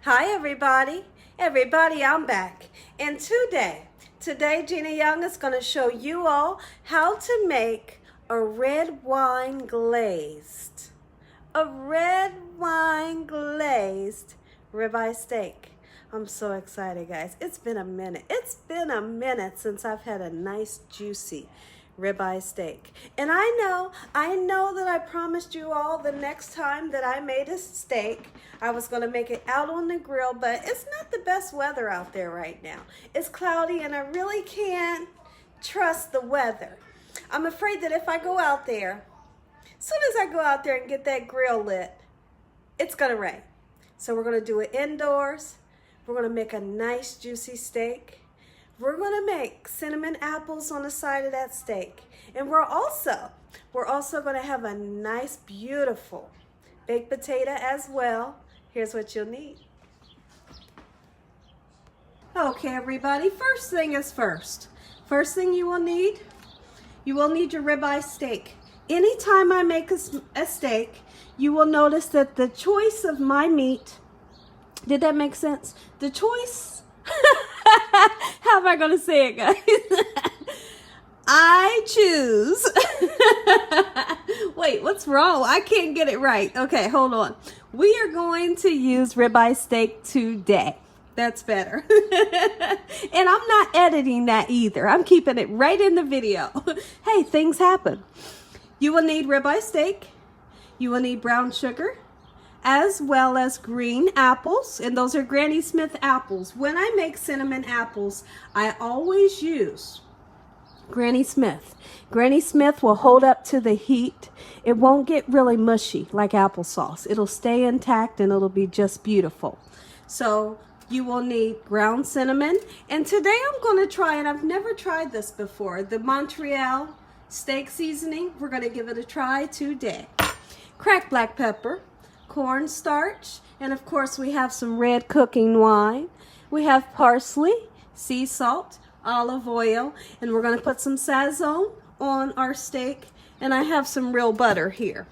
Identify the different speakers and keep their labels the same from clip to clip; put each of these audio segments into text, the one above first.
Speaker 1: Hi everybody. Everybody, I'm back. And today Gina Young is going to show you all how to make a red wine glazed. A red wine glazed ribeye steak. I'm so excited, guys. It's been a minute. It's been a minute since I've had a nice juicy ribeye steak. And I know that I promised you all the next time that I made a steak, I was going to make it out on the grill, but it's not the best weather out there right now. It's cloudy and I really can't trust the weather. I'm afraid that if I go out there, as soon as I go out there and get that grill lit, it's going to rain. So we're going to do it indoors. We're going to make a nice juicy steak. We're going to make cinnamon apples on the side of that steak. And we're also going to have a nice, beautiful baked potato as well. Here's what you'll need. Okay, everybody, first thing is first. First thing you will need your ribeye steak. Anytime I make a steak, you will notice that the choice of my meat, did that make sense? The choice, how am I going to say it, guys? I choose. Wait, what's wrong? I can't get it right. Okay, hold on. We are going to use ribeye steak today. That's better. And I'm not editing that either. I'm keeping it right in the video. Hey, things happen. You will need ribeye steak. You will need brown sugar, as well as green apples, and those are Granny Smith apples. When I make cinnamon apples, I always use Granny Smith. Granny Smith will hold up to the heat. It won't get really mushy like applesauce. It'll stay intact and it'll be just beautiful. So you will need ground cinnamon. And today I'm going to try, and I've never tried this before, the Montreal steak seasoning. We're going to give it a try today. Cracked black pepper, cornstarch, and of course we have some red cooking wine. We have parsley, sea salt, olive oil, and we're going to put some Sazon on our steak, and I have some real butter here.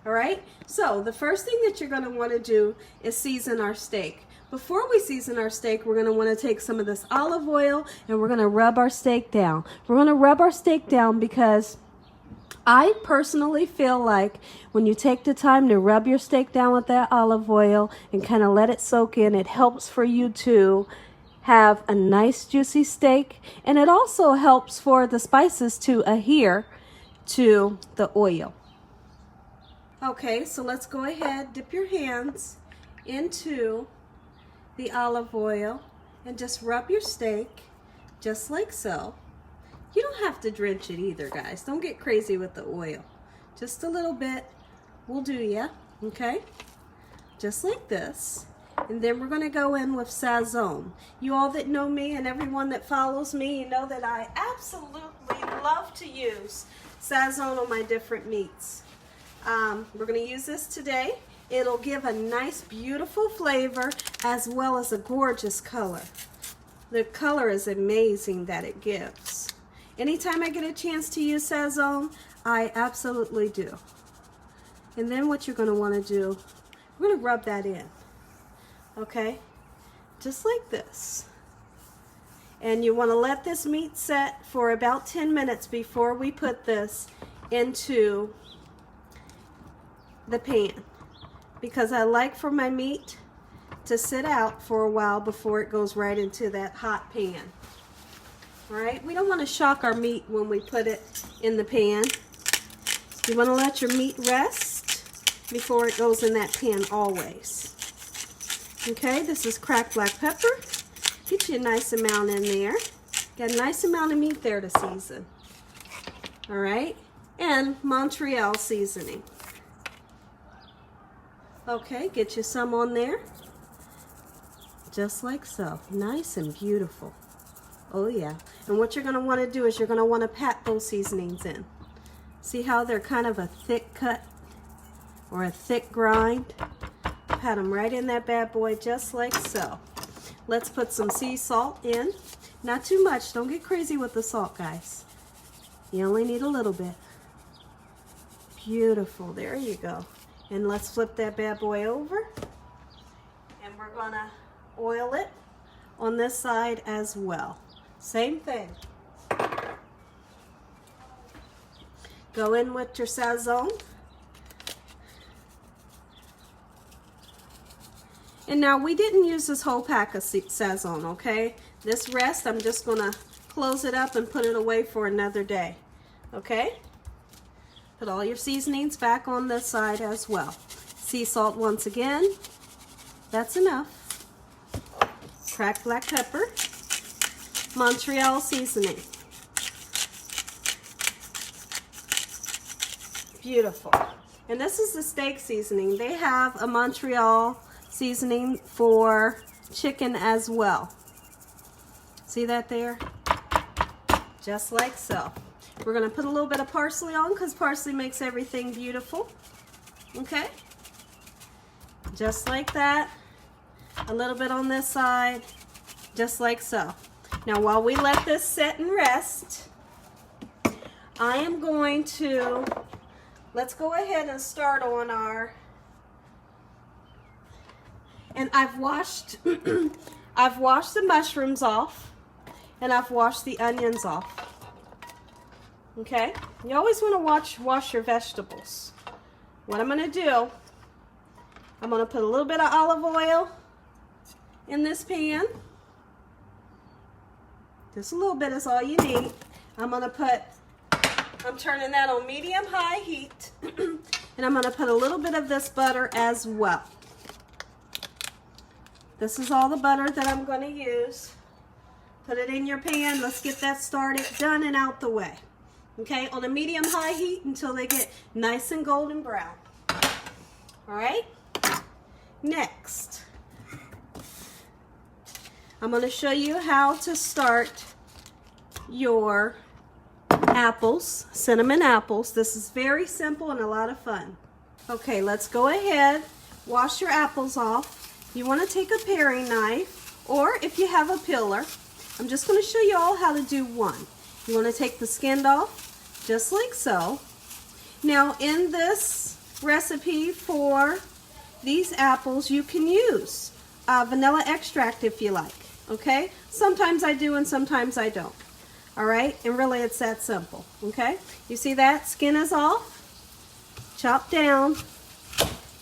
Speaker 1: All right, so the first thing that you're going to want to do is season our steak. Before we season our steak, we're going to want to take some of this olive oil and we're going to rub our steak down. We're going to rub our steak down because I personally feel like when you take the time to rub your steak down with that olive oil and kind of let it soak in, it helps for you to have a nice juicy steak, and it also helps for the spices to adhere to the oil. Okay, so let's go ahead, dip your hands into the olive oil and just rub your steak just like so. You don't have to drench it either, guys. Don't get crazy with the oil. Just a little bit will do ya, okay? Just like this. And then we're going to go in with Sazon. You all that know me and everyone that follows me, you know that I absolutely love to use Sazon on my different meats. We're going to use this today. It'll give a nice, beautiful flavor as well as a gorgeous color. The color is amazing that it gives. Anytime I get a chance to use Sazon, I absolutely do. And then what you're going to want to do, we're going to rub that in. Okay? Just like this. And you want to let this meat set for about 10 minutes before we put this into the pan. Because I like for my meat to sit out for a while before it goes right into that hot pan. Alright, we don't want to shock our meat when we put it in the pan. You want to let your meat rest before it goes in that pan always. Okay, this is cracked black pepper. Get you a nice amount in there. Got a nice amount of meat there to season. Alright, and Montreal seasoning. Okay, get you some on there. Just like so. Nice and beautiful. Oh yeah. And what you're going to want to do is you're going to want to pat those seasonings in. See how they're kind of a thick cut or a thick grind? Pat them right in that bad boy just like so. Let's put some sea salt in. Not too much. Don't get crazy with the salt, guys. You only need a little bit. Beautiful. There you go. And let's flip that bad boy over. And we're gonna oil it on this side as well. Same thing. Go in with your Sazon. And now we didn't use this whole pack of Sazon, okay? This rest, I'm just gonna close it up and put it away for another day, okay? Put all your seasonings back on this side as well. Sea salt once again. That's enough. Cracked black pepper. Montreal seasoning. Beautiful. And this is the steak seasoning. They have a Montreal seasoning for chicken as well. See that there? Just like so. We're going to put a little bit of parsley on because parsley makes everything beautiful. Okay? Just like that. A little bit on this side. Just like so. Now while we let this set and rest, I am going to, let's go ahead and start on our, and I've washed, I've washed the mushrooms off, and I've washed the onions off. Okay? You always want to wash your vegetables. What I'm going to do, I'm going to put a little bit of olive oil in this pan. Just a little bit is all you need. I'm going to put, I'm turning that on medium-high heat, and I'm going to put a little bit of this butter as well. This is all the butter that I'm going to use. Put it in your pan. Let's get that started, done, and out the way. Okay, on a medium-high heat until they get nice and golden brown. All right? Next, I'm going to show you how to start your apples, cinnamon apples. This is very simple and a lot of fun. Okay, let's go ahead, wash your apples off. You want to take a paring knife, or if you have a peeler, I'm just going to show you all how to do one. You want to take the skin off, just like so. Now in this recipe for these apples, you can use vanilla extract if you like, okay? Sometimes I do and sometimes I don't, all right? And really it's that simple, okay? You see that? Skin is off, chop down,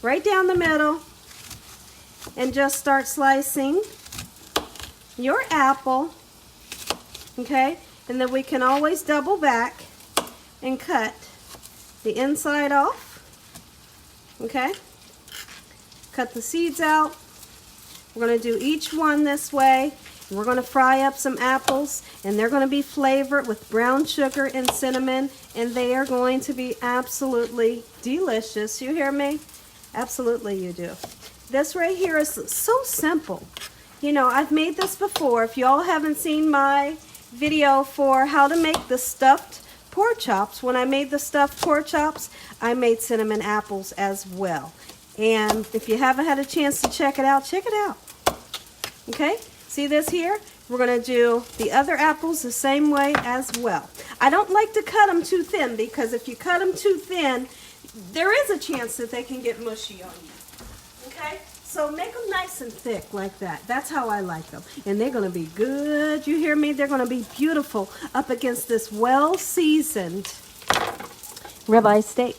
Speaker 1: right down the middle, and just start slicing your apple, okay? And then we can always double back and cut the inside off, okay? Cut the seeds out. We're going to do each one this way. We're going to fry up some apples, and they're going to be flavored with brown sugar and cinnamon, and they are going to be absolutely delicious. You hear me? Absolutely you do. This right here is so simple. You know, I've made this before. If you all haven't seen my video for how to make the stuffed pork chops, when I made the stuffed pork chops, I made cinnamon apples as well. And if you haven't had a chance to check it out, check it out. Okay, see this here? We're going to do the other apples the same way as well. I don't like to cut them too thin, because if you cut them too thin, there is a chance that they can get mushy on you. Okay, so make them nice and thick like that. That's how I like them. And they're going to be good. You hear me? They're going to be beautiful up against this well-seasoned ribeye steak.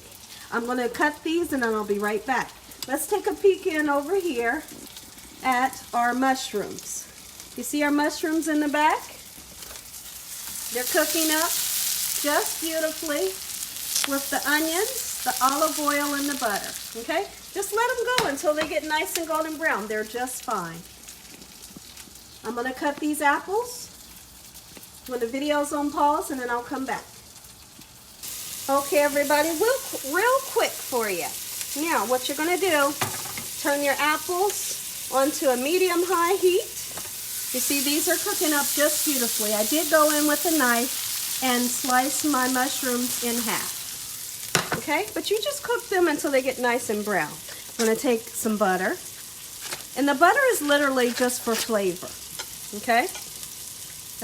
Speaker 1: I'm going to cut these and then I'll be right back. Let's take a peek in over here at our mushrooms. You see our mushrooms in the back? They're cooking up just beautifully with the onions, the olive oil, and the butter. Okay? Just let them go until they get nice and golden brown. They're just fine. I'm going to cut these apples when the video's on pause, and then I'll come back. Okay, everybody, real quick for you. Now, what you're going to do, turn your apples onto a medium-high heat. You see, these are cooking up just beautifully. I did go in with a knife and slice my mushrooms in half. Okay? But you just cook them until they get nice and brown. I'm going to take some butter. And the butter is literally just for flavor. Okay?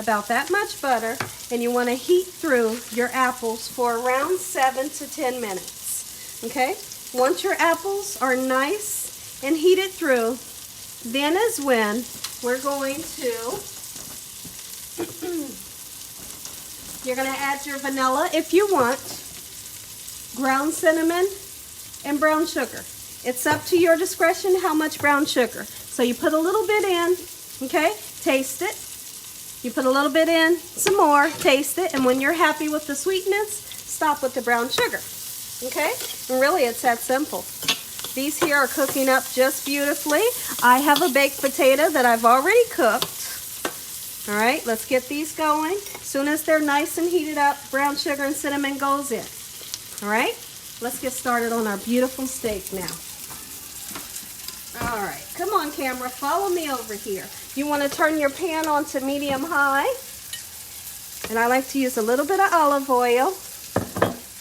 Speaker 1: About that much butter. And you want to heat through your apples for around 7 to 10 minutes. Okay? Once your apples are nice and heated through, then is when we're going to, you're going to add your vanilla if you want, ground cinnamon, and brown sugar. It's up to your discretion how much brown sugar. So you put a little bit in, okay, taste it. You put a little bit in, some more, taste it, and when you're happy with the sweetness, stop with the brown sugar, okay? And really, it's that simple. These here are cooking up just beautifully. I have a baked potato that I've already cooked. All right, let's get these going. As soon as they're nice and heated up, brown sugar and cinnamon goes in. All right, let's get started on our beautiful steak now. All right, come on camera, follow me over here. You want to turn your pan on to medium high. And I like to use a little bit of olive oil.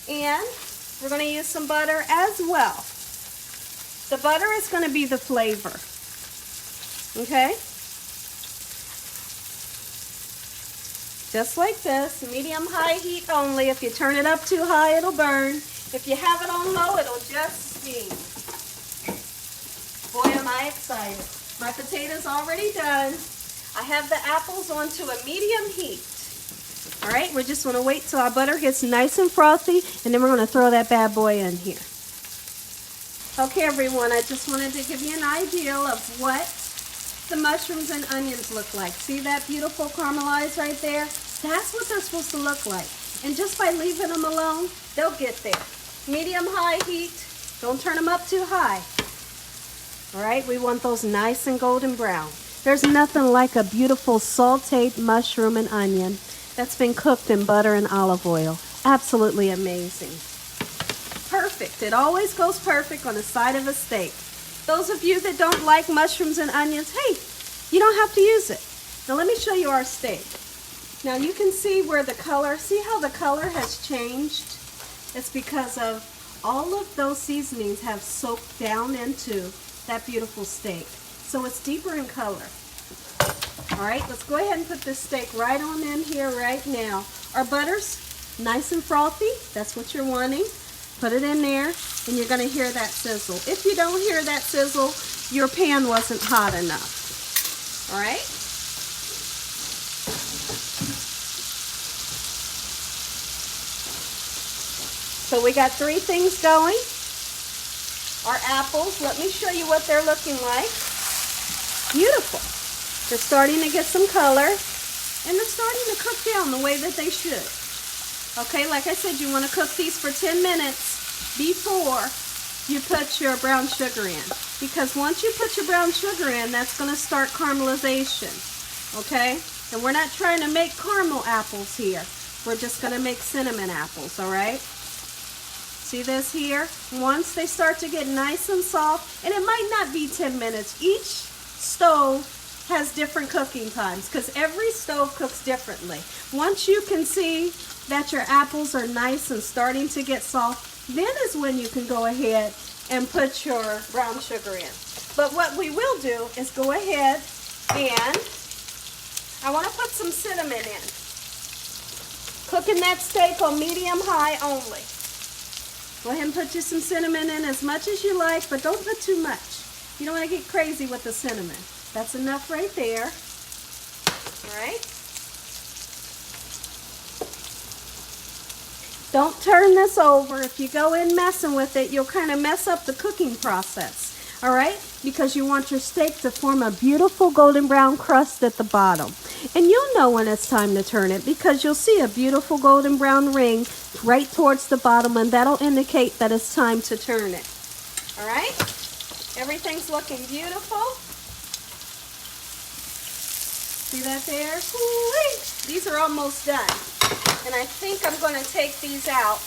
Speaker 1: And we're going to use some butter as well. The butter is going to be the flavor. Okay? Just like this, medium-high heat only. If you turn it up too high, it'll burn. If you have it on low, it'll just steam. Boy, am I excited. My potatoes already done. I have the apples onto a medium heat. All right, we just want to wait till our butter gets nice and frothy, and then we're going to throw that bad boy in here. Okay, everyone, I just wanted to give you an idea of what the mushrooms and onions look like. See that beautiful caramelized right there? That's what they're supposed to look like. And just by leaving them alone, they'll get there. Medium-high heat. Don't turn them up too high. All right, we want those nice and golden brown. There's nothing like a beautiful sauteed mushroom and onion that's been cooked in butter and olive oil. Absolutely amazing. Perfect. It always goes perfect on the side of a steak. Those of you that don't like mushrooms and onions, hey, you don't have to use it. Now let me show you our steak. Now you can see where the color, see how the color has changed? It's because of all of those seasonings have soaked down into that beautiful steak. So it's deeper in color. All right, let's go ahead and put this steak right on in here right now. Our butter's nice and frothy. That's what you're wanting. Put it in there, and you're going to hear that sizzle. If you don't hear that sizzle, your pan wasn't hot enough. All right? So we got 3 things going. Our apples, let me show you what they're looking like. Beautiful. They're starting to get some color, and they're starting to cook down the way that they should. Okay, like I said, you want to cook these for 10 minutes before you put your brown sugar in. Because once you put your brown sugar in, that's going to start caramelization. Okay? And we're not trying to make caramel apples here. We're just going to make cinnamon apples, all right? See this here? Once they start to get nice and soft, and it might not be 10 minutes. Each stove has different cooking times because every stove cooks differently. Once you can see that your apples are nice and starting to get soft, then is when you can go ahead and put your brown sugar in. But what we will do is go ahead and I want to put some cinnamon in. Cooking that steak on medium-high only. Go ahead and put you some cinnamon in as much as you like, but don't put too much. You don't want to get crazy with the cinnamon. That's enough right there. All right. Don't turn this over. If you go in messing with it, you'll kind of mess up the cooking process. All right? Because you want your steak to form a beautiful golden brown crust at the bottom. And you'll know when it's time to turn it because you'll see a beautiful golden brown ring right towards the bottom, and that'll indicate that it's time to turn it. All right? Everything's looking beautiful. See that there? Ooh-wee. These are almost done. And I think I'm going to take these out.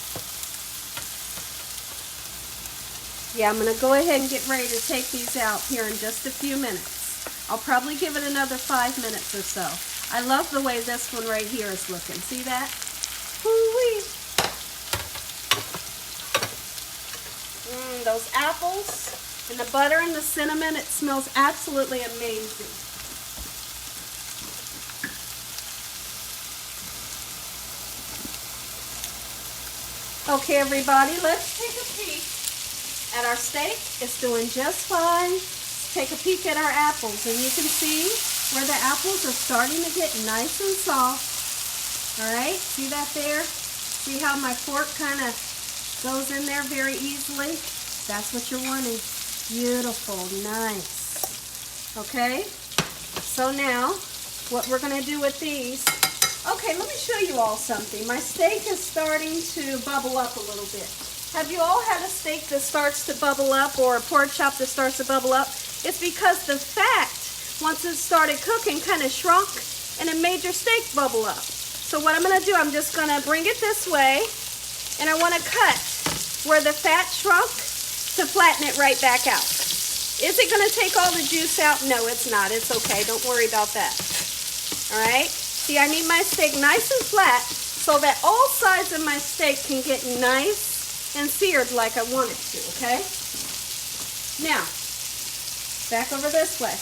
Speaker 1: Yeah, I'm going to go ahead and get ready to take these out here in just a few minutes. I'll probably give it another 5 minutes or so. I love the way this one right here is looking. See that? Ooh-wee. Those apples and the butter and the cinnamon, it smells absolutely amazing. Okay, everybody, let's take a peek at our steak. It's doing just fine. take a peek at our apples, and you can see where the apples are starting to get nice and soft. All right, see that there? See how my fork kind of goes in there very easily? That's what you're wanting. Beautiful, nice. Okay, so now what we're going to do with these, okay, let me show you all something. My steak is starting to bubble up a little bit. Have you all had a steak that starts to bubble up, or a pork chop that starts to bubble up? It's because the fat, once it started cooking, kind of shrunk, and it made your steak bubble up. So what I'm going to do, I'm just going to bring it this way, and I want to cut where the fat shrunk to flatten it right back out. Is it going to take all the juice out? No, it's not. It's okay. Don't worry about that. All right? See, I need my steak nice and flat so that all sides of my steak can get nice and seared like I want it to, okay? Now, back over this way.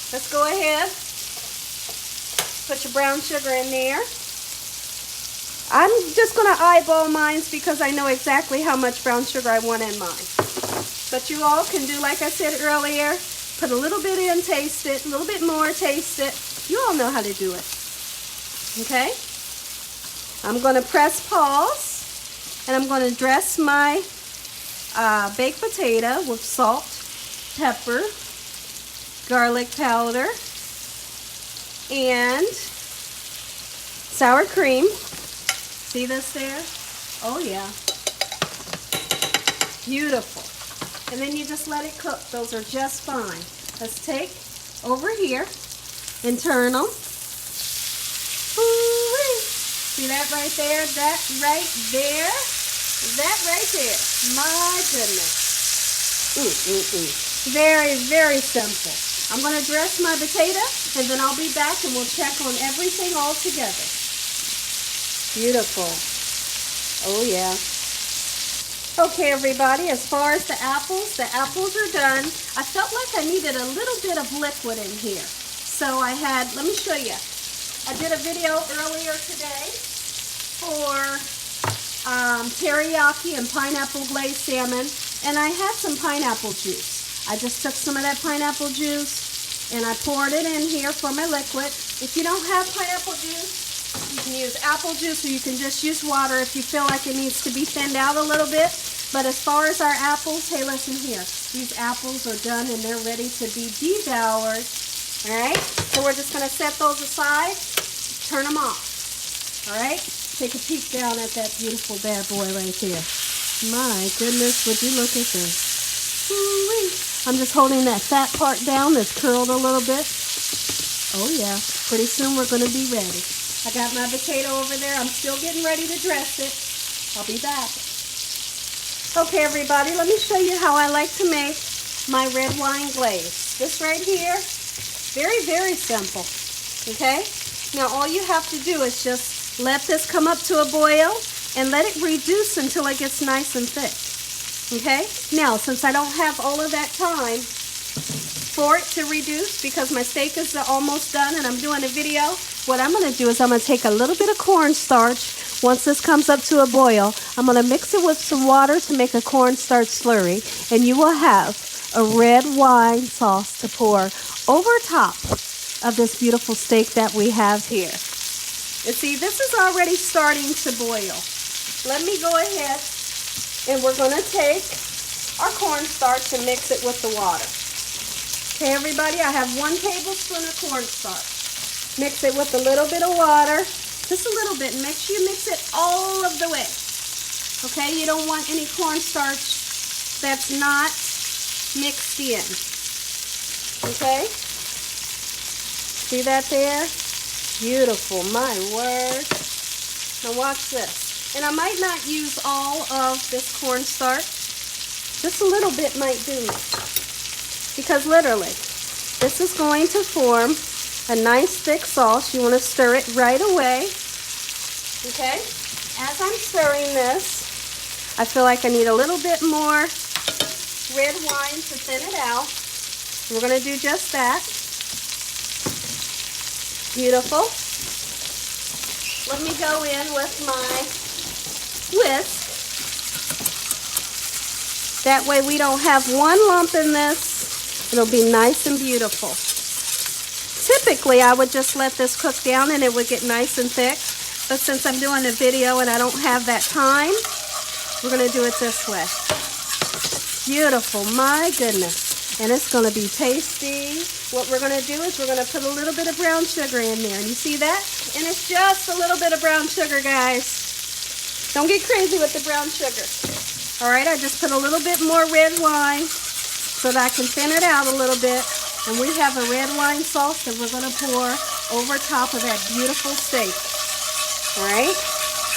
Speaker 1: Let's go ahead. Put your brown sugar in there. I'm just going to eyeball mine because I know exactly how much brown sugar I want in mine. But you all can do like I said earlier. Put a little bit in, taste it. A little bit more, taste it. You all know how to do it. Okay? I'm going to press pause. And I'm going to dress my baked potato with salt, pepper, garlic powder, and sour cream. See this there? Oh yeah. Beautiful. And then you just let it cook. Those are just fine. Let's take over here and turn them. Ooh-wee. See that right there? That right there? That right there. My goodness. Very, very simple. I'm going to dress my potato, and then I'll be back and we'll check on everything all together. Beautiful. Oh yeah. Okay everybody, as far as the apples are done. I felt like I needed a little bit of liquid in here. So I had, let me show you. I did a video earlier today for teriyaki and pineapple glazed salmon, and I had some pineapple juice. I just took some of that pineapple juice and I poured it in here for my liquid. If you don't have pineapple juice, you can use apple juice, or you can just use water if you feel like it needs to be thinned out a little bit. But as far as our apples, hey, listen here. These apples are done and they're ready to be devoured. All right, so we're just going to set those aside, turn them off. All right, take a peek down at that beautiful bad boy right there. My goodness, would you look at this? Ooh-wee. I'm just holding that fat part down that's curled a little bit. Oh yeah, pretty soon we're going to be ready. I got my potato over there. I'm still getting ready to dress it. I'll be back. Okay everybody, let me show you how I like to make my red wine glaze. This right here, very, very simple. Okay? Now all you have to do is just let this come up to a boil and let it reduce until it gets nice and thick. Okay? Now, since I don't have all of that time for it to reduce, because my steak is almost done and I'm doing a video, what I'm going to do is I'm going to take a little bit of cornstarch. Once this comes up to a boil, I'm going to mix it with some water to make a cornstarch slurry, and you will have a red wine sauce to pour over top of this beautiful steak that we have here. And see, this is already starting to boil. Let me go ahead and we're going to take our cornstarch and mix it with the water. Okay, everybody, I have 1 tablespoon of cornstarch. Mix it with a little bit of water, just a little bit. Make sure you mix it all of the way. Okay, you don't want any cornstarch that's not mixed in. Okay, see that there? Beautiful, my word. Now watch this. And I might not use all of this cornstarch. Just a little bit might do. Because literally, this is going to form a nice thick sauce. You want to stir it right away. Okay? As I'm stirring this, I feel like I need a little bit more red wine to thin it out. We're going to do just that. Beautiful. Let me go in with my whisk. That way we don't have one lump in this It'll be nice and beautiful. Typically, I would just let this cook down and it would get nice and thick. But since I'm doing a video and I don't have that time, we're going to do it this way. Beautiful, my goodness. And it's going to be tasty. What we're going to do is we're going to put a little bit of brown sugar in there. And you see that? And it's just a little bit of brown sugar, guys. Don't get crazy with the brown sugar. All right, I just put a little bit more red wine so that I can thin it out a little bit. And we have a red wine sauce that we're going to pour over top of that beautiful steak. All right,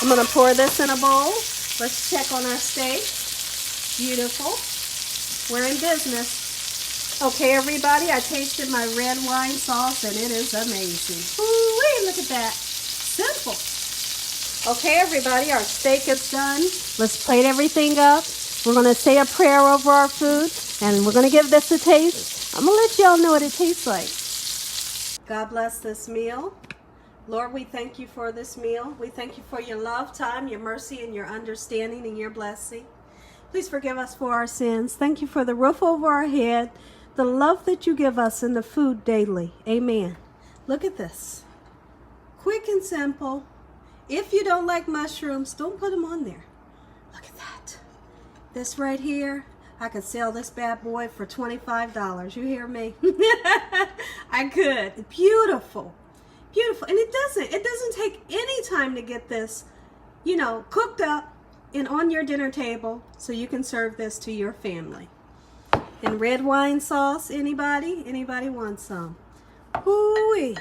Speaker 1: I'm going to pour this in a bowl. Let's check on our steak. Beautiful. We're in business. Okay, everybody, I tasted my red wine sauce and it is amazing. Ooh, look at that. Simple. Okay, everybody, our steak is done. Let's plate everything up. We're going to say a prayer over our food and we're going to give this a taste. I'm going to let y'all know what it tastes like. God bless this meal. Lord, we thank you for this meal. We thank you for your love, time, your mercy, and your understanding and your blessing. Please forgive us for our sins. Thank you for the roof over our head, the love that you give us, and the food daily. Amen. Look at this. Quick and simple. If you don't like mushrooms, don't put them on there. Look at that. This right here, I could sell this bad boy for $25. You hear me? I could. Beautiful. Beautiful. And it doesn't take any time to get this, you know, cooked up and on your dinner table so you can serve this to your family. And red wine sauce, anybody? Anybody want some? Ooh-wee.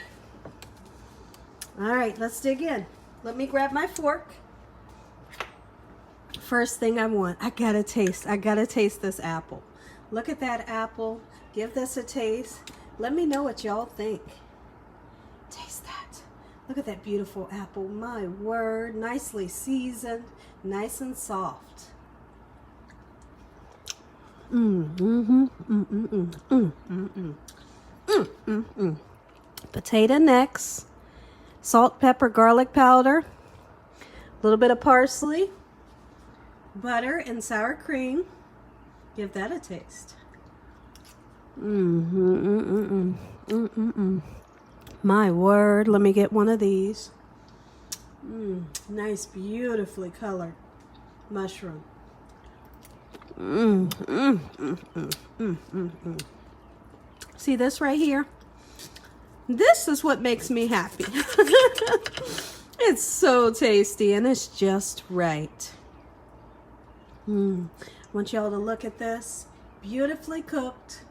Speaker 1: All right, let's dig in. Let me grab my fork. First thing I want, I gotta taste this apple. Look at that apple. Give this a taste. Let me know what y'all think. Taste that. Look at that beautiful apple. My word, nicely seasoned, nice and soft. Potato necks, salt, pepper, garlic powder, a little bit of parsley, butter, and sour cream. Give that a taste. My word, let me get one of these. Nice, beautifully colored mushroom. See this right here? This is what makes me happy. It's so tasty and it's just right. Want y'all to look at this. Beautifully cooked.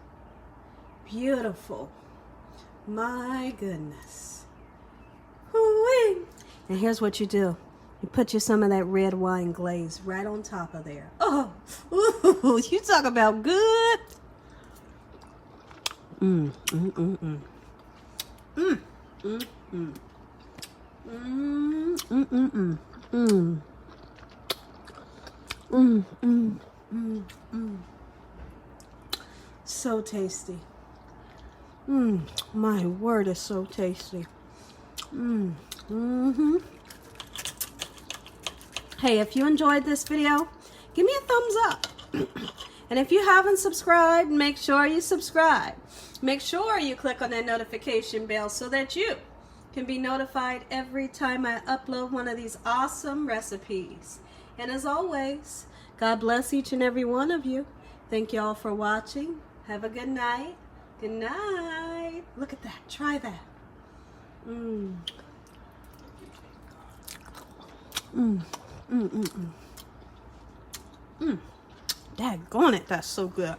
Speaker 1: Beautiful. My goodness. Ooh-wee. And here's what you do. You put you some of that red wine glaze right on top of there. Oh, ooh, you talk about good. So tasty. My word, is so tasty. Hey, if you enjoyed this video, give me a thumbs up. And if you haven't subscribed, make sure you subscribe. Make sure you click on that notification bell so that you can be notified every time I upload one of these awesome recipes. And as always, God bless each and every one of you. Thank you all for watching. Have a good night. Good night. Look at that. Try that. Daggone it, that's so good.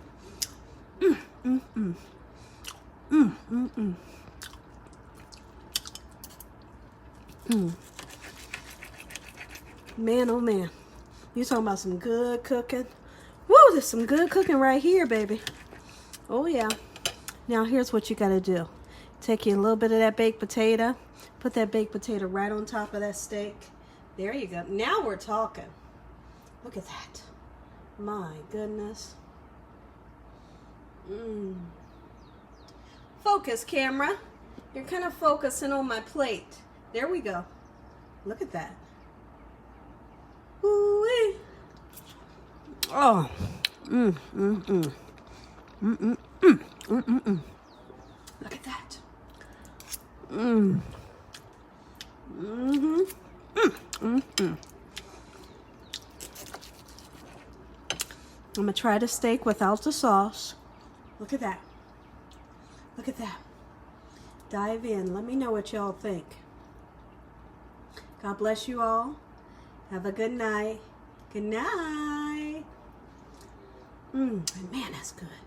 Speaker 1: Man, oh man. You talking about some good cooking? Woo, there's some good cooking right here, baby. Oh yeah. Now here's what you gotta do. Take you a little bit of that baked potato. Put that baked potato right on top of that steak. There you go. Now we're talking. Look at that. My goodness. Focus, camera. You're kind of focusing on my plate. There we go. Look at that. Ooh-wee. Oh. Mm-mm-mm. Look at that. Mm. Mm-hmm. Mm-hmm. I'm gonna try the steak without the sauce. Look at that. Look at that. Dive in. Let me know what y'all think. God bless you all. Have a good night. Good night. Man, that's good.